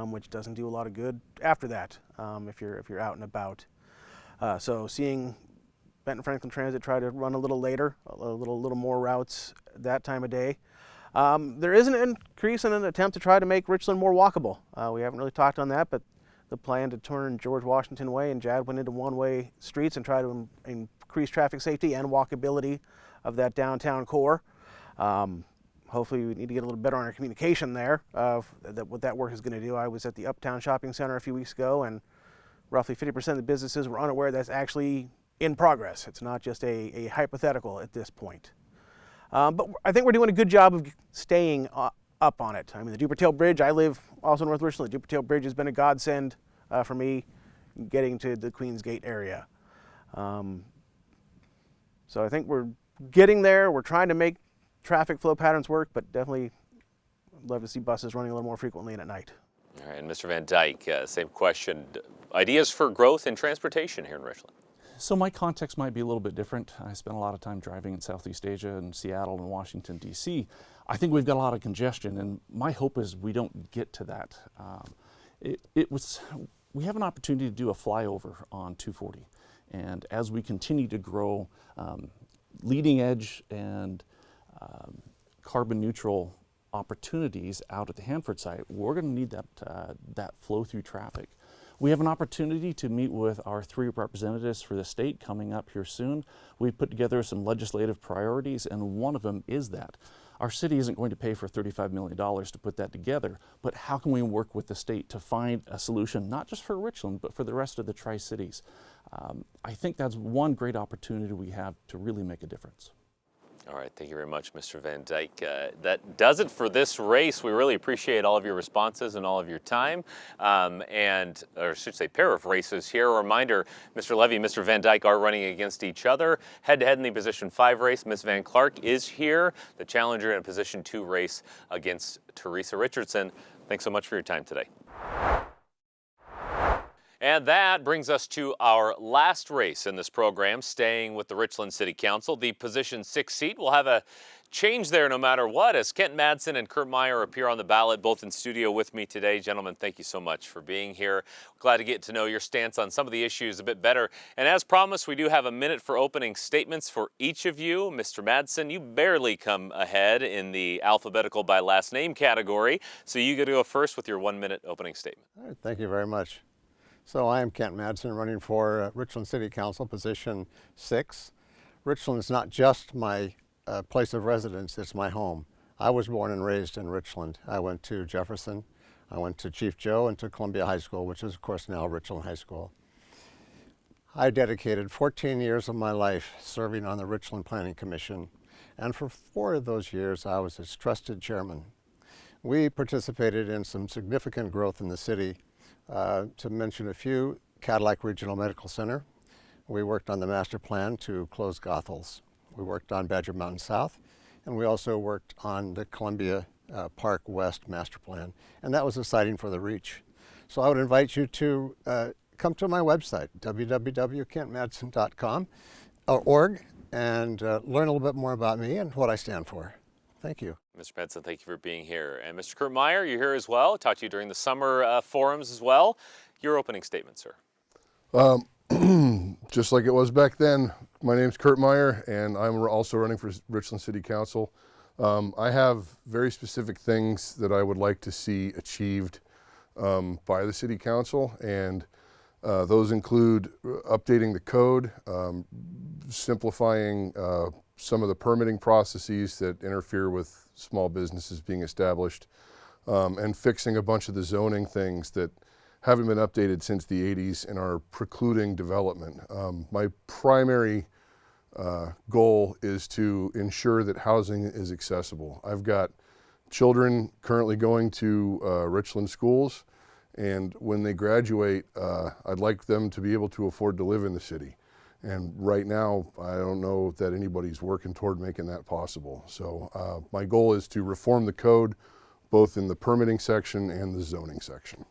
which doesn't do a lot of good after that if you're out and about. So seeing Benton Franklin Transit try to run a little later, a little more routes that time of day. There is an increase in an attempt to try to make Richland more walkable. We haven't really talked on that, but the plan to turn George Washington Way and Jadwin into one-way streets and try to increase traffic safety and walkability of that downtown core. Hopefully we need to get a little better on our communication there of what that work is going to do. I was at the Uptown Shopping Center a few weeks ago, and roughly 50% of the businesses were unaware that's actually in progress. It's not just a hypothetical at this point. But I think we're doing a good job of staying up on it. I mean, the Dupertail Bridge, I live also in North Richland. The Dupertail Bridge has been a godsend for me getting to the Queens Gate area. So I think we're getting there. We're trying to make traffic flow patterns work, but definitely love to see buses running a little more frequently and at night. All right, and Mr. Van Dyke, same question. Ideas for growth in transportation here in Richland? So my context might be a little bit different. I spent a lot of time driving in Southeast Asia and Seattle and Washington, D.C. I think we've got a lot of congestion, and my hope is we don't get to that. We have an opportunity to do a flyover on 240, and as we continue to grow leading edge and carbon neutral opportunities out at the Hanford site, we're going to need that flow through traffic. We have an opportunity to meet with our 3 representatives for the state coming up here soon. We've put together some legislative priorities, and one of them is that. Our city isn't going to pay for $35 million to put that together, but how can we work with the state to find a solution, not just for Richland, but for the rest of the Tri-Cities? I think that's one great opportunity we have to really make a difference. All right, thank you very much, Mr. Van Dyke. That does it for this race. We really appreciate all of your responses and all of your time. Or I should say pair of races here. A reminder, Mr. Levy and Mr. Van Dyke are running against each other. Head-to-head in the Position 5 race, Ms. Van Clark is here, the challenger in a Position 2 race against Teresa Richardson. Thanks so much for your time today. And that brings us to our last race in this program, staying with the Richland City Council. The Position 6 seat will have a change there no matter what, as Kent Madsen and Kurt Meyer appear on the ballot, both in studio with me today. Gentlemen, thank you so much for being here. Glad to get to know your stance on some of the issues a bit better. And as promised, we do have a minute for opening statements for each of you. Mr. Madsen, you barely come ahead in the alphabetical by last name category, so you get to go first with your 1-minute opening statement. All right, thank you very much. So I am Kent Madsen, running for Richland City Council, Position 6. Richland is not just my place of residence, it's my home. I was born and raised in Richland. I went to Jefferson, I went to Chief Joe, and to Columbia High School, which is of course now Richland High School. I dedicated 14 years of my life serving on the Richland Planning Commission, and for 4 of those years I was its trusted chairman. We participated in some significant growth in the city. To mention a few, Cadillac Regional Medical Center. We worked on the master plan to close Goethals. We worked on Badger Mountain South, and we also worked on the Columbia Park West master plan, and that was exciting for the reach. So I would invite you to come to my website, www.kentmadsen.com.org, and learn a little bit more about me and what I stand for. Thank you. Mr. Madsen, thank you for being here. And Mr. Kurt Meyer, you're here as well. Talked to you during the summer forums as well. Your opening statement, sir. Just like it was back then, my name's Kurt Meyer, and I'm also running for Richland City Council. I have very specific things that I would like to see achieved by the City Council, and those include updating the code, simplifying some of the permitting processes that interfere with small businesses being established, and fixing a bunch of the zoning things that haven't been updated since the 80s and are precluding development. My primary goal is to ensure that housing is accessible. I've got children currently going to Richland schools, and when they graduate, I'd like them to be able to afford to live in the city. And right now, I don't know that anybody's working toward making that possible. So my goal is to reform the code, both in the permitting section and the zoning section.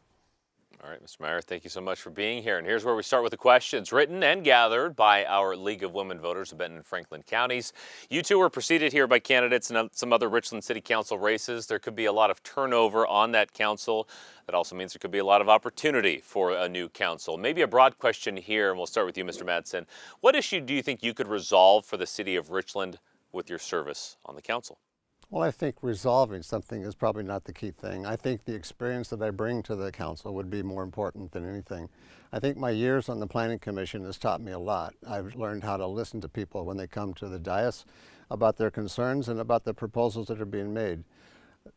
All right, Mr. Meyer, thank you so much for being here. And here's where we start with the questions written and gathered by our League of Women Voters of Benton and Franklin counties. You two were preceded here by candidates in some other Richland City Council races. There could be a lot of turnover on that council. That also means there could be a lot of opportunity for a new council. Maybe a broad question here, and we'll start with you, Mr. Madsen. What issue do you think you could resolve for the city of Richland with your service on the council? Well, I think resolving something is probably not the key thing. I think the experience that I bring to the council would be more important than anything. I think my years on the Planning Commission has taught me a lot. I've learned how to listen to people when they come to the dais about their concerns and about the proposals that are being made.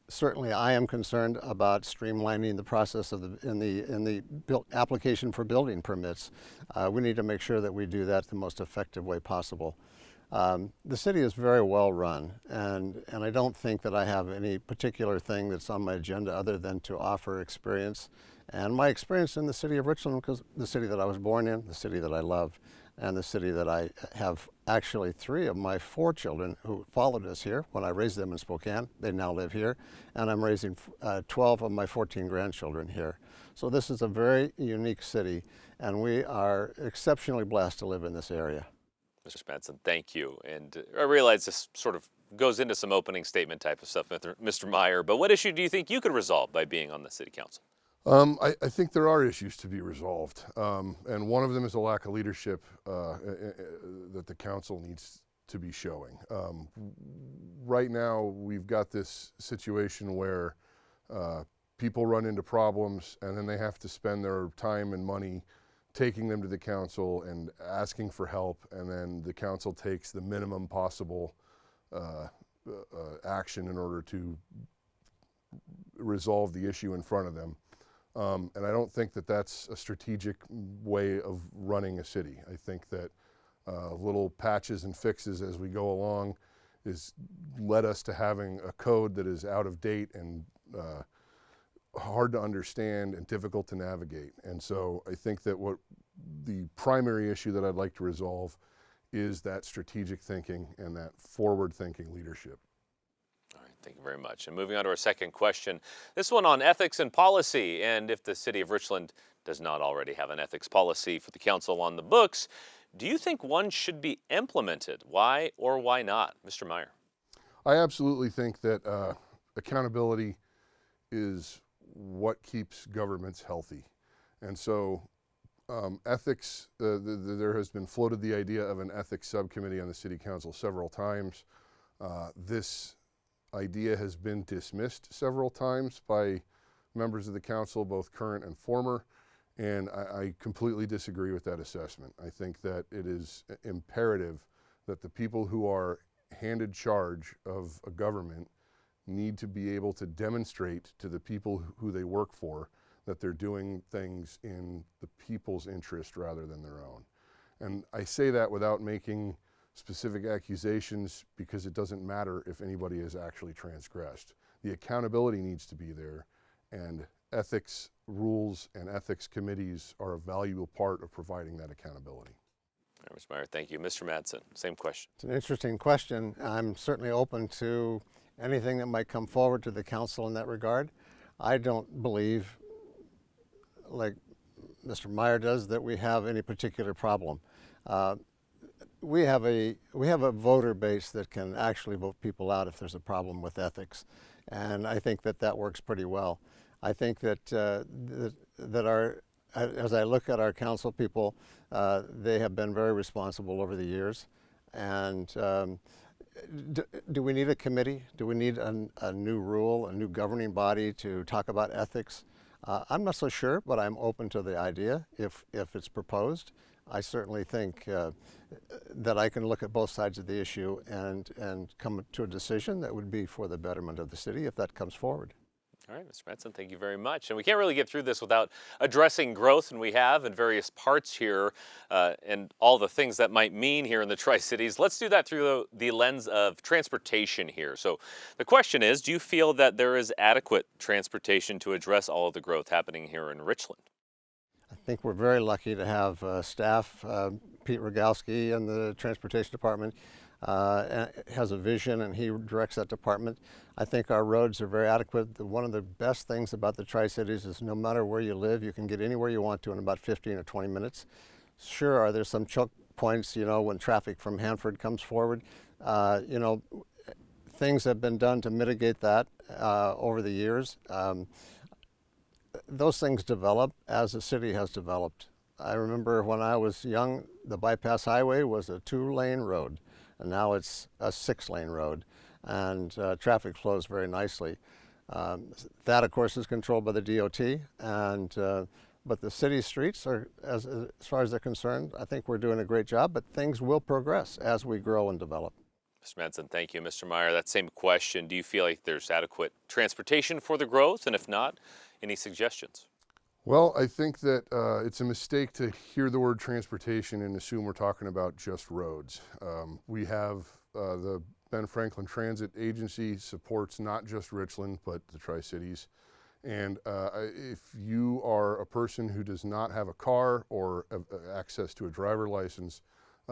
Certainly, I am concerned about streamlining the process of in the application for building permits. We need to make sure that we do that the most effective way possible. The city is very well run, and I don't think that I have any particular thing that's on my agenda other than to offer experience. And my experience in the city of Richland, because the city that I was born in, the city that I love, and the city that I have actually 3 of my 4 children who followed us here when I raised them in Spokane. They now live here, and I'm raising 12 of my 14 grandchildren here. So this is a very unique city, and we are exceptionally blessed to live in this area. Mr. Madsen, thank you. And I realize this sort of goes into some opening statement type of stuff, Mr. Meyer, but what issue do you think you could resolve by being on the City Council? I think there are issues to be resolved, and one of them is a lack of leadership that the council needs to be showing. Right now, we've got this situation where people run into problems and then they have to spend their time and money taking them to the council and asking for help, and then the council takes the minimum possible action in order to resolve the issue in front of them. And I don't think that that's a strategic way of running a city. I think that little patches and fixes as we go along is led us to having a code that is out of date and hard to understand and difficult to navigate. And so I think that what the primary issue that I'd like to resolve is that strategic thinking and that forward-thinking leadership. All right, thank you very much. And moving on to our second question, this one on ethics and policy. And if the city of Richland does not already have an ethics policy for the council on the books, do you think one should be implemented? Why or why not? Mr. Meyer. I absolutely think that accountability is what keeps governments healthy. And so ethics, there has been floated the idea of an ethics subcommittee on the City Council several times. This idea has been dismissed several times by members of the council, both current and former, and I completely disagree with that assessment. I think that it is imperative that the people who are handed charge of a government need to be able to demonstrate to the people who they work for that they're doing things in the people's interest rather than their own. And I say that without making specific accusations, because it doesn't matter if anybody is actually transgressed. The accountability needs to be there, and ethics rules and ethics committees are a valuable part of providing that accountability. Mr. Meyer, thank you. Mr. Madsen, same question. It's an interesting question. I'm certainly open to anything that might come forward to the council in that regard. I don't believe, like Mr. Meyer does, that we have any particular problem. We have a voter base that can actually vote people out if there's a problem with ethics, and I think that that works pretty well. I think that as I look at our council people, they have been very responsible over the years. And do we need a committee? Do we need a new rule, a new governing body to talk about ethics? I'm not so sure, but I'm open to the idea if it's proposed. I certainly think that I can look at both sides of the issue and come to a decision that would be for the betterment of the city if that comes forward. All right, Mr. Madsen, thank you very much. And we can't really get through this without addressing growth, and we have in various parts here and all the things that might mean here in the Tri-Cities. Let's do that through the lens of transportation here. So the question is, do you feel that there is adequate transportation to address all of the growth happening here in Richland? I think we're very lucky to have staff. Pete Rogalski in the Transportation Department has a vision, and he directs that department. I think our roads are very adequate. One of the best things about the Tri-Cities is no matter where you live, you can get anywhere you want to in about 15 or 20 minutes. Sure, are there some choke points, you know, when traffic from Hanford comes forward? You know, things have been done to mitigate that over the years. Those things develop as the city has developed. I remember when I was young, the bypass highway was a 2-lane road, and now it's a 6-lane road, and traffic flows very nicely. That, of course, is controlled by the DOT, and but the city streets are, as far as they're concerned, I think we're doing a great job, but things will progress as we grow and develop. Mr. Madsen, thank you. Mr. Meyer, that same question. Do you feel like there's adequate transportation for the growth? And if not, any suggestions? Well, I think that it's a mistake to hear the word transportation and assume we're talking about just roads. We have the Ben Franklin Transit Agency supports not just Richland, but the Tri-Cities. And if you are a person who does not have a car or access to a driver license,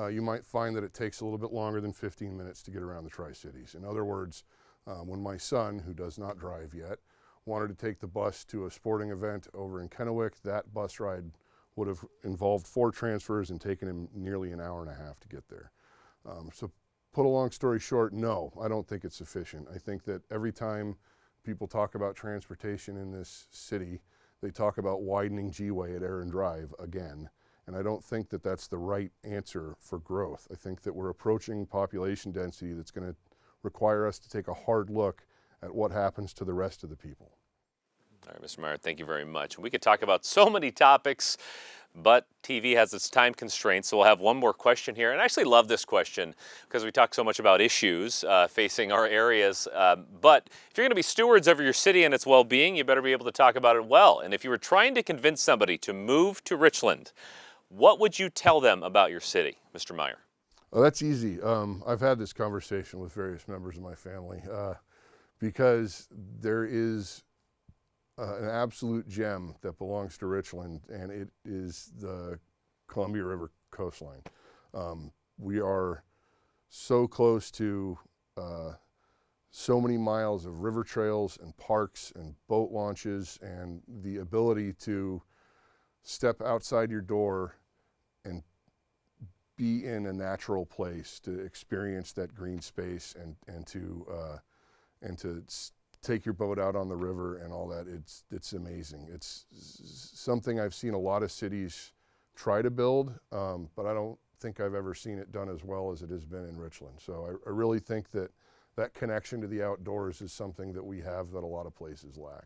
you might find that it takes a little bit longer than 15 minutes to get around the Tri-Cities. In other words, when my son, who does not drive yet, wanted to take the bus to a sporting event over in Kennewick, that bus ride would have involved 4 transfers and taken him nearly an hour and a half to get there. So put a long story short, no, I don't think it's sufficient. I think that every time people talk about transportation in this city, they talk about widening G-Way at Aaron Drive again. And I don't think that that's the right answer for growth. I think that we're approaching population density that's going to require us to take a hard look at what happens to the rest of the people. All right, Mr. Meyer, thank you very much. We could talk about so many topics, but TV has its time constraints, so we'll have one more question here. And I actually love this question because we talk so much about issues facing our areas. But if you're going to be stewards over your city and its well-being, you better be able to talk about it well. And if you were trying to convince somebody to move to Richland, what would you tell them about your city, Mr. Meyer? Oh, that's easy. I've had this conversation with various members of my family because there is an absolute gem that belongs to Richland, and it is the Columbia River coastline. We are so close to so many miles of river trails and parks and boat launches, and the ability to step outside your door and be in a natural place to experience that green space and to take your boat out on the river and all that. It's amazing. It's something I've seen a lot of cities try to build, but I don't think I've ever seen it done as well as it has been in Richland. So I really think that that connection to the outdoors is something that we have that a lot of places lack.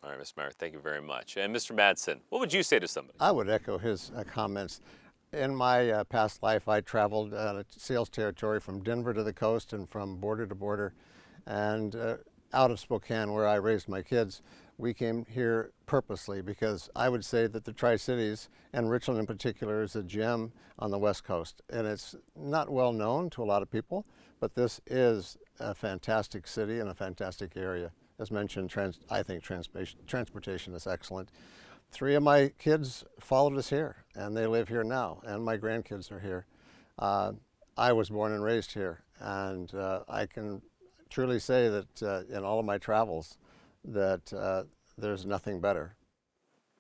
All right, Mr. Meyer, thank you very much. And Mr. Madsen, what would you say to somebody? I would echo his comments. In my past life, I traveled sales territory from Denver to the coast and from border to border. And out of Spokane, where I raised my kids, we came here purposely because I would say that the Tri-Cities, and Richland in particular, is a gem on the West Coast. And it's not well known to a lot of people, but this is a fantastic city and a fantastic area. As mentioned, I think transportation is excellent. 3 of my kids followed us here, and they live here now, and my grandkids are here. I was born and raised here, and I can truly say that in all of my travels that there's nothing better.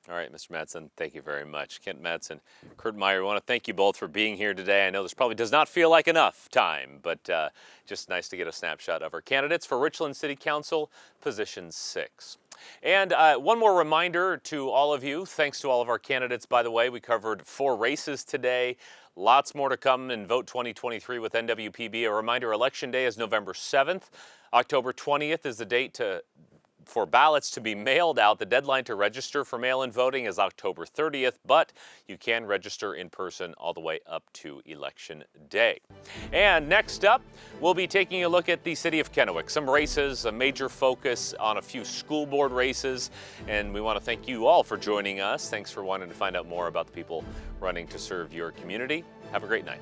All right, Mr. Madsen, thank you very much. Kent Madsen, Kurt Meyer, we want to thank you both for being here today. I know this probably does not feel like enough time, but just nice to get a snapshot of our candidates for Richland City Council, position 6. And one more reminder to all of you, thanks to all of our candidates, by the way, we covered 4 races today. Lots more to come in Vote 2023 with NWPB. A reminder, Election Day is November 7th. October 20th is the date for ballots to be mailed out. The deadline to register for mail-in voting is October 30th, but you can register in person all the way up to Election Day. And next up, we'll be taking a look at the city of Kennewick. Some races, a major focus on a few school board races, and we want to thank you all for joining us. Thanks for wanting to find out more about the people running to serve your community. Have a great night.